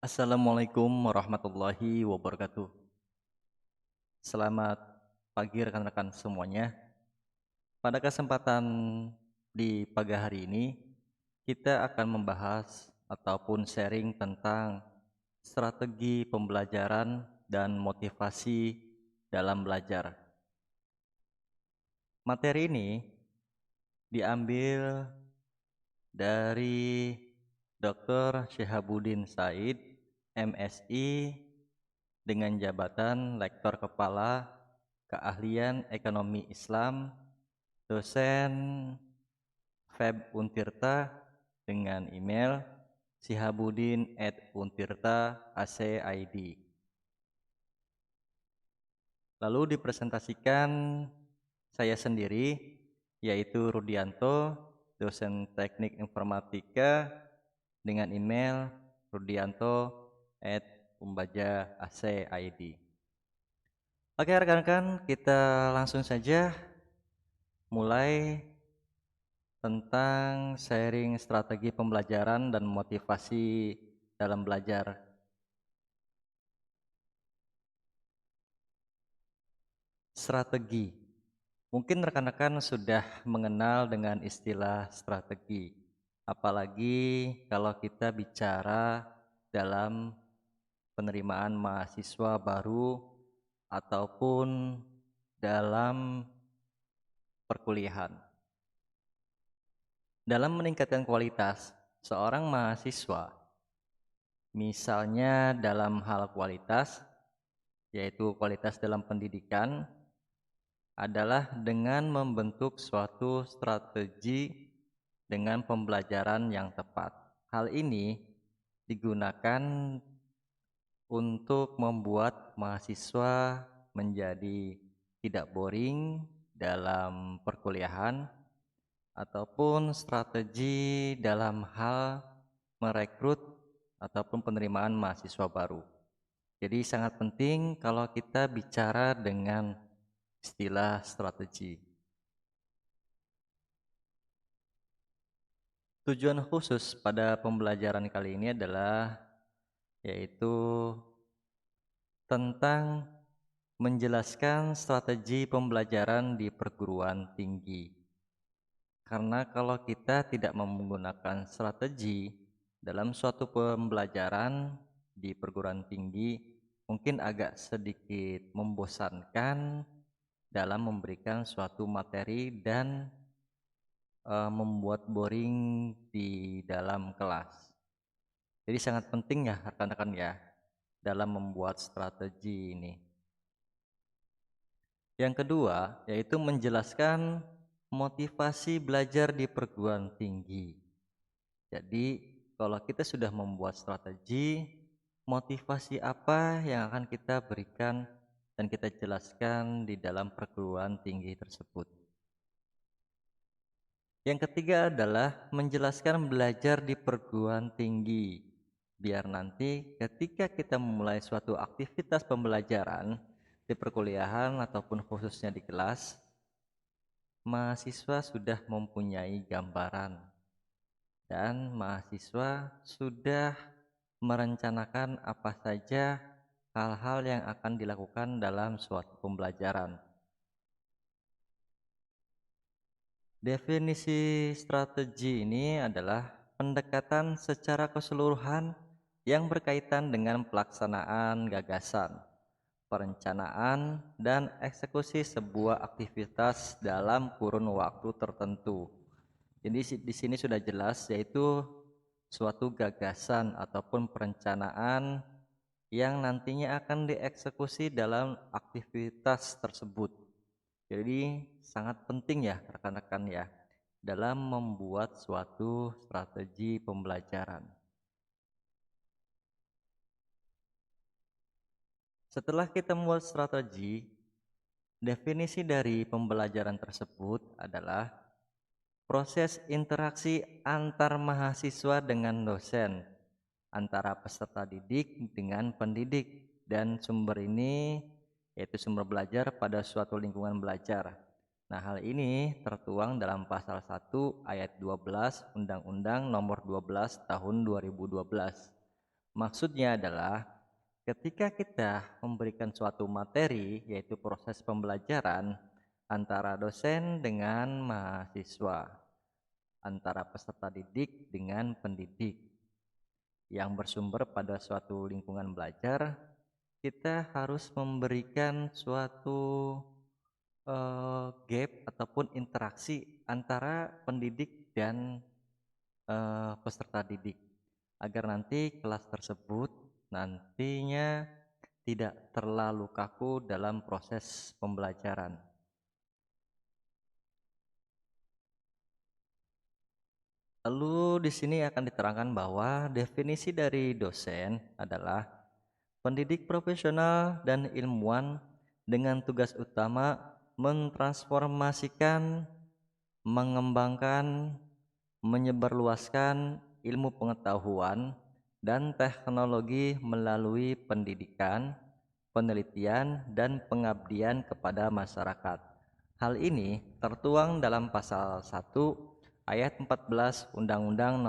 Assalamualaikum warahmatullahi wabarakatuh. Selamat pagi rekan-rekan semuanya. Pada kesempatan di pagi hari ini, kita akan membahas ataupun sharing tentang strategi pembelajaran dan motivasi dalam belajar. Materi ini diambil dari Dr. Syihabuddin Said, MSI, dengan jabatan Lektor Kepala Keahlian Ekonomi Islam, dosen FEB Untirta, dengan email sihabudin@untirta.ac.id. Lalu dipresentasikan saya sendiri, yaitu Rudianto, dosen Teknik Informatika, dengan email rudianto@umbaja.ac.id. Oke rekan-rekan, kita langsung saja mulai tentang sharing strategi pembelajaran dan motivasi dalam belajar. Strategi. Mungkin rekan-rekan sudah mengenal dengan istilah strategi. Apalagi kalau kita bicara dalam penerimaan mahasiswa baru ataupun dalam perkuliahan. Dalam meningkatkan kualitas seorang mahasiswa, misalnya dalam hal kualitas, yaitu kualitas dalam pendidikan, adalah dengan membentuk suatu strategi dengan pembelajaran yang tepat. Hal ini digunakan untuk membuat mahasiswa menjadi tidak boring dalam perkuliahan, ataupun strategi dalam hal merekrut ataupun penerimaan mahasiswa baru. Jadi sangat penting kalau kita bicara dengan istilah strategi. Tujuan khusus pada pembelajaran kali ini adalah yaitu tentang menjelaskan strategi pembelajaran di perguruan tinggi. Karena kalau kita tidak menggunakan strategi dalam suatu pembelajaran di perguruan tinggi, mungkin agak sedikit membosankan dalam memberikan suatu materi dan membuat boring di dalam kelas. Jadi sangat penting ya rekan-rekan ya dalam membuat strategi ini. Yang kedua yaitu menjelaskan motivasi belajar di perguruan tinggi. Jadi kalau kita sudah membuat strategi, motivasi apa yang akan kita berikan dan kita jelaskan di dalam perguruan tinggi tersebut. Yang ketiga adalah menjelaskan belajar di perguruan tinggi. Biar nanti ketika kita memulai suatu aktivitas pembelajaran di perkuliahan ataupun khususnya di kelas, mahasiswa sudah mempunyai gambaran dan mahasiswa sudah merencanakan apa saja hal-hal yang akan dilakukan dalam suatu pembelajaran. Definisi strategi ini adalah pendekatan secara keseluruhan yang berkaitan dengan pelaksanaan gagasan, perencanaan, dan eksekusi sebuah aktivitas dalam kurun waktu tertentu. Jadi di sini sudah jelas yaitu suatu gagasan ataupun perencanaan yang nantinya akan dieksekusi dalam aktivitas tersebut. Jadi sangat penting ya rekan-rekan ya dalam membuat suatu strategi pembelajaran. Setelah kita membuat strategi, Definisi dari pembelajaran tersebut adalah proses interaksi antar mahasiswa dengan dosen, antara peserta didik dengan pendidik, dan sumber ini yaitu sumber belajar pada suatu lingkungan belajar. Nah, hal ini tertuang dalam pasal 1 ayat 12 Undang-Undang Nomor 12 Tahun 2012. Maksudnya adalah ketika kita memberikan suatu materi, yaitu proses pembelajaran antara dosen dengan mahasiswa, antara peserta didik dengan pendidik, yang bersumber pada suatu lingkungan belajar, kita harus memberikan suatu gap ataupun interaksi antara pendidik dan peserta didik, agar nanti kelas tersebut nantinya tidak terlalu kaku dalam proses pembelajaran. Lalu di sini akan diterangkan bahwa definisi dari dosen adalah pendidik profesional dan ilmuwan dengan tugas utama mentransformasikan, mengembangkan, menyebarluaskan ilmu pengetahuan dan teknologi melalui pendidikan, penelitian, dan pengabdian kepada masyarakat. Hal ini tertuang dalam pasal 1 ayat 14 Undang-Undang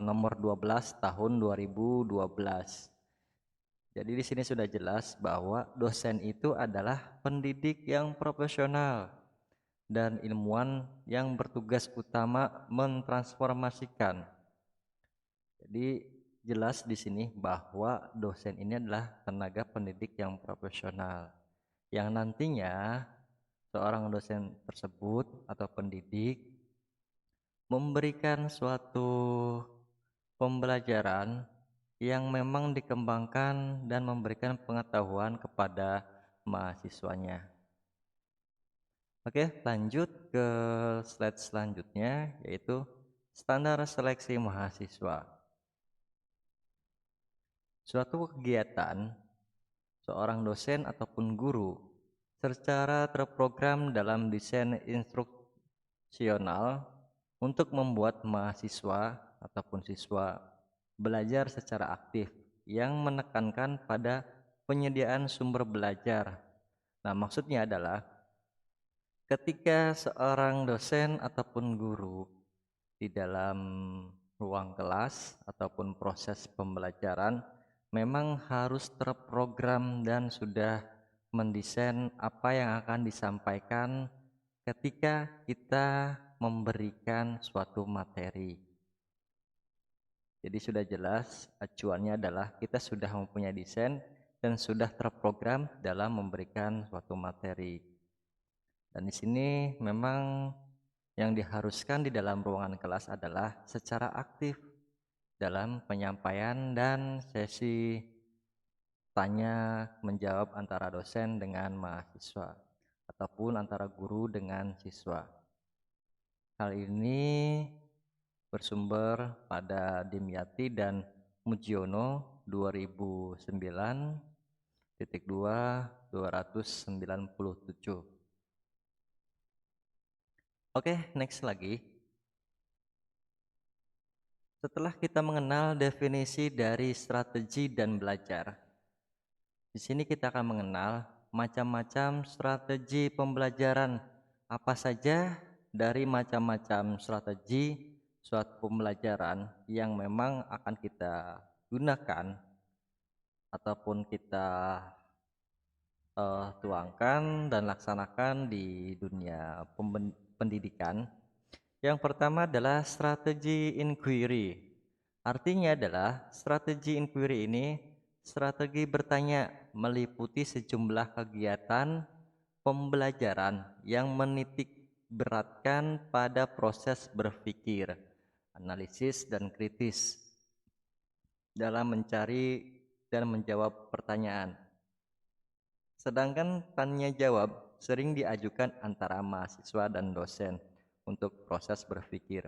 Nomor 12 Tahun 2012. Jadi di sini sudah jelas bahwa dosen itu adalah pendidik yang profesional dan ilmuwan yang bertugas utama mentransformasikan. Jadi jelas di sini bahwa dosen ini adalah tenaga pendidik yang profesional, yang nantinya seorang dosen tersebut atau pendidik memberikan suatu pembelajaran yang memang dikembangkan dan memberikan pengetahuan kepada mahasiswanya. Oke, lanjut ke slide selanjutnya, yaitu standar seleksi mahasiswa. Suatu kegiatan seorang dosen ataupun guru secara terprogram dalam desain instruksional untuk membuat mahasiswa ataupun siswa belajar secara aktif yang menekankan pada penyediaan sumber belajar. Nah, maksudnya adalah ketika seorang dosen ataupun guru di dalam ruang kelas ataupun proses pembelajaran memang harus terprogram dan sudah mendesain apa yang akan disampaikan ketika kita memberikan suatu materi. Jadi sudah jelas acuannya adalah kita sudah mempunyai desain dan sudah terprogram dalam memberikan suatu materi. Dan di sini memang yang diharuskan di dalam ruangan kelas adalah secara aktif dalam penyampaian dan sesi tanya menjawab antara dosen dengan mahasiswa ataupun antara guru dengan siswa. Hal ini bersumber pada Dimyati dan Mujiono 2009.2/297. Oke, next lagi. Setelah kita mengenal definisi dari strategi dan belajar, di sini kita akan mengenal macam-macam strategi pembelajaran. Apa saja dari macam-macam strategi suatu pembelajaran yang memang akan kita gunakan ataupun kita tuangkan dan laksanakan di dunia pendidikan. Yang pertama adalah strategi inquiry. Artinya adalah strategi inquiry ini strategi bertanya meliputi sejumlah kegiatan pembelajaran yang menitik beratkan pada proses berpikir, analisis, dan kritis dalam mencari dan menjawab pertanyaan. Sedangkan tanya jawab sering diajukan antara mahasiswa dan dosen untuk proses berpikir.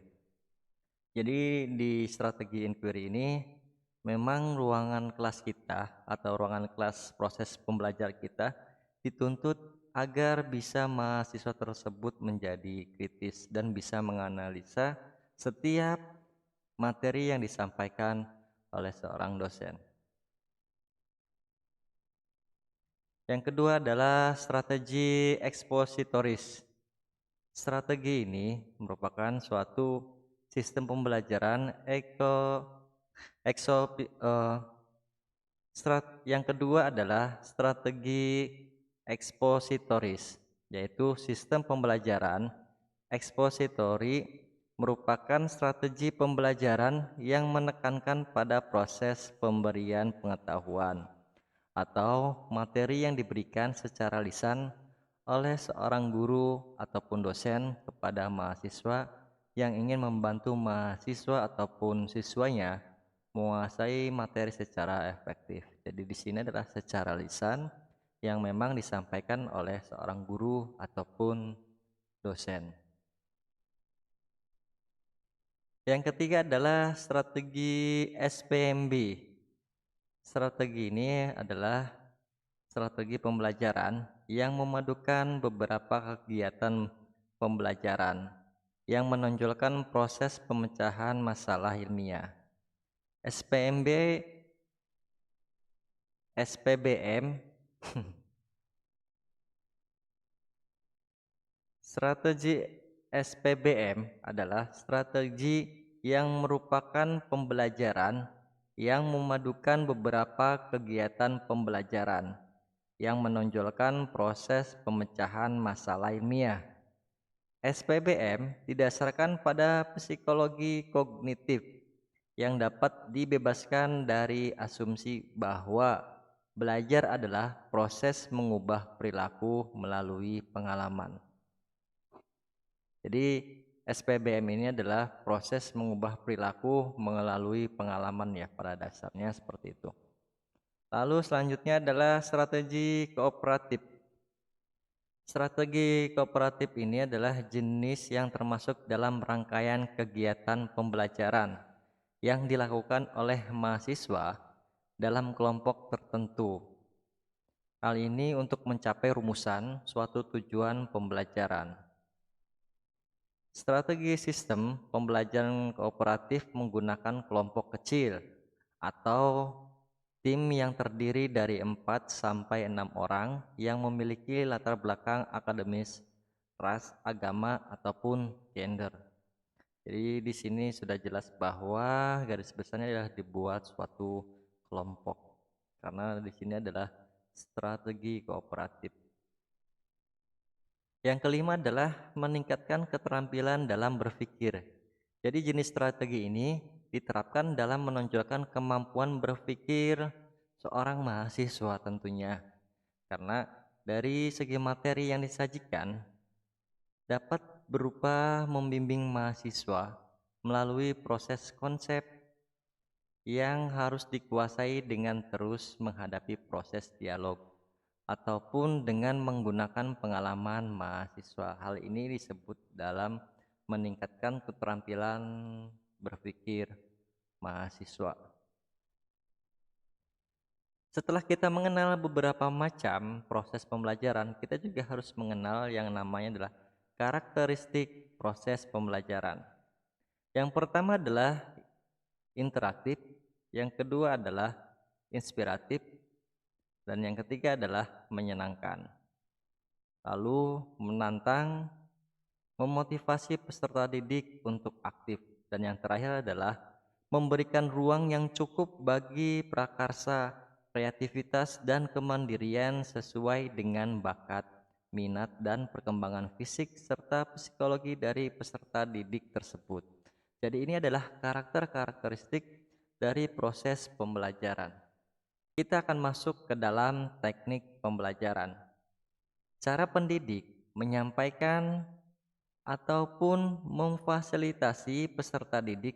Jadi di strategi inquiry ini memang ruangan kelas kita atau ruangan kelas proses pembelajar kita dituntut agar bisa mahasiswa tersebut menjadi kritis dan bisa menganalisa setiap materi yang disampaikan oleh seorang dosen. Yang kedua adalah strategi ekspositoris. Strategi ini merupakan suatu sistem pembelajaran yang kedua adalah strategi ekspositoris, yaitu sistem pembelajaran ekspositori merupakan strategi pembelajaran yang menekankan pada proses pemberian pengetahuan atau materi yang diberikan secara lisan oleh seorang guru ataupun dosen kepada mahasiswa yang ingin membantu mahasiswa ataupun siswanya menguasai materi secara efektif. Jadi di sini adalah secara lisan yang memang disampaikan oleh seorang guru ataupun dosen. Yang ketiga adalah strategi SPMB. Strategi ini adalah strategi pembelajaran yang memadukan beberapa kegiatan pembelajaran yang menonjolkan proses pemecahan masalah ilmiah. SPMB, SPBM, strategi SPBM adalah strategi yang merupakan pembelajaran yang memadukan beberapa kegiatan pembelajaran yang menonjolkan proses pemecahan masalah ilmiah. SPBM didasarkan pada psikologi kognitif yang dapat dibebaskan dari asumsi bahwa belajar adalah proses mengubah perilaku melalui pengalaman. Jadi SPBM ini adalah proses mengubah perilaku melalui pengalaman ya, pada dasarnya seperti itu. Lalu selanjutnya adalah strategi kooperatif. Strategi kooperatif ini adalah jenis yang termasuk dalam rangkaian kegiatan pembelajaran yang dilakukan oleh mahasiswa dalam kelompok tertentu. Hal ini untuk mencapai rumusan suatu tujuan pembelajaran. Strategi sistem pembelajaran kooperatif menggunakan kelompok kecil atau tim yang terdiri dari 4 sampai 6 orang yang memiliki latar belakang akademis, ras, agama, ataupun gender. Jadi di sini sudah jelas bahwa garis besarnya adalah dibuat suatu kelompok, karena di sini adalah strategi kooperatif. Yang kelima adalah meningkatkan keterampilan dalam berpikir. Jadi jenis strategi ini diterapkan dalam menonjolkan kemampuan berpikir seorang mahasiswa tentunya. Karena dari segi materi yang disajikan dapat berupa membimbing mahasiswa melalui proses konsep yang harus dikuasai dengan terus menghadapi proses dialog ataupun dengan menggunakan pengalaman mahasiswa. Hal ini disebut dalam meningkatkan keterampilan berpikir mahasiswa. Setelah kita mengenal beberapa macam proses pembelajaran, kita juga harus mengenal yang namanya adalah karakteristik proses pembelajaran. Yang pertama adalah interaktif, yang kedua adalah inspiratif, dan yang ketiga adalah menyenangkan. Lalu menantang, memotivasi peserta didik untuk aktif, dan yang terakhir adalah memberikan ruang yang cukup bagi prakarsa, kreativitas, dan kemandirian sesuai dengan bakat, minat, dan perkembangan fisik serta psikologi dari peserta didik tersebut. Jadi ini adalah karakteristik dari proses pembelajaran. Kita akan masuk ke dalam teknik pembelajaran. Cara pendidik menyampaikan ataupun memfasilitasi peserta didik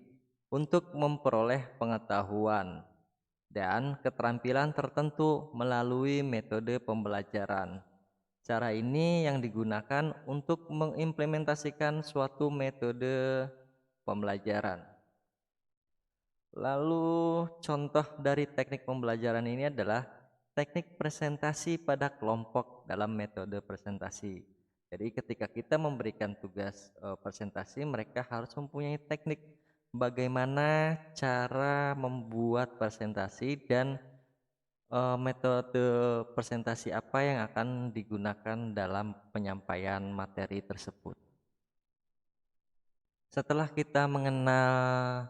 untuk memperoleh pengetahuan dan keterampilan tertentu melalui metode pembelajaran. Cara ini yang digunakan untuk mengimplementasikan suatu metode pembelajaran. Lalu contoh dari teknik pembelajaran ini adalah teknik presentasi pada kelompok dalam metode presentasi. Jadi ketika kita memberikan tugas presentasi, mereka harus mempunyai teknik bagaimana cara membuat presentasi dan metode presentasi apa yang akan digunakan dalam penyampaian materi tersebut. Setelah kita mengenal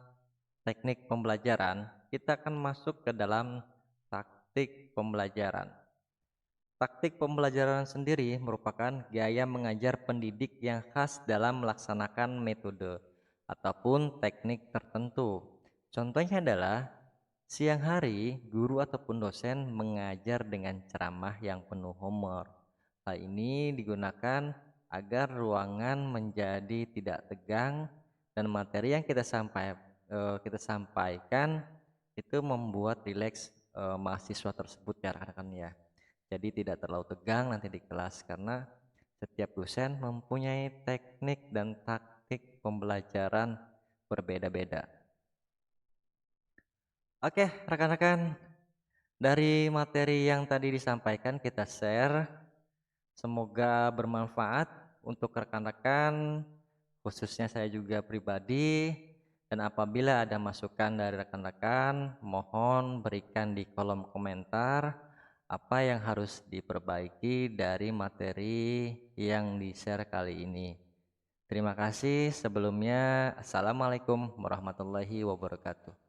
teknik pembelajaran, kita akan masuk ke dalam taktik pembelajaran. Taktik pembelajaran sendiri merupakan gaya mengajar pendidik yang khas dalam melaksanakan metode ataupun teknik tertentu. Contohnya adalah siang hari, guru ataupun dosen mengajar dengan ceramah yang penuh humor. Hal ini digunakan agar ruangan menjadi tidak tegang dan materi yang kita sampaikan itu membuat rileks mahasiswa tersebut ya rekan-rekan ya. Jadi tidak terlalu tegang nanti di kelas karena setiap dosen mempunyai teknik dan taktik pembelajaran berbeda-beda. Oke, rekan-rekan, dari materi yang tadi disampaikan kita share, semoga bermanfaat untuk rekan-rekan, khususnya saya juga pribadi. Dan apabila ada masukan dari rekan-rekan, mohon berikan di kolom komentar apa yang harus diperbaiki dari materi yang di-share kali ini. Terima kasih sebelumnya. Assalamualaikum warahmatullahi wabarakatuh.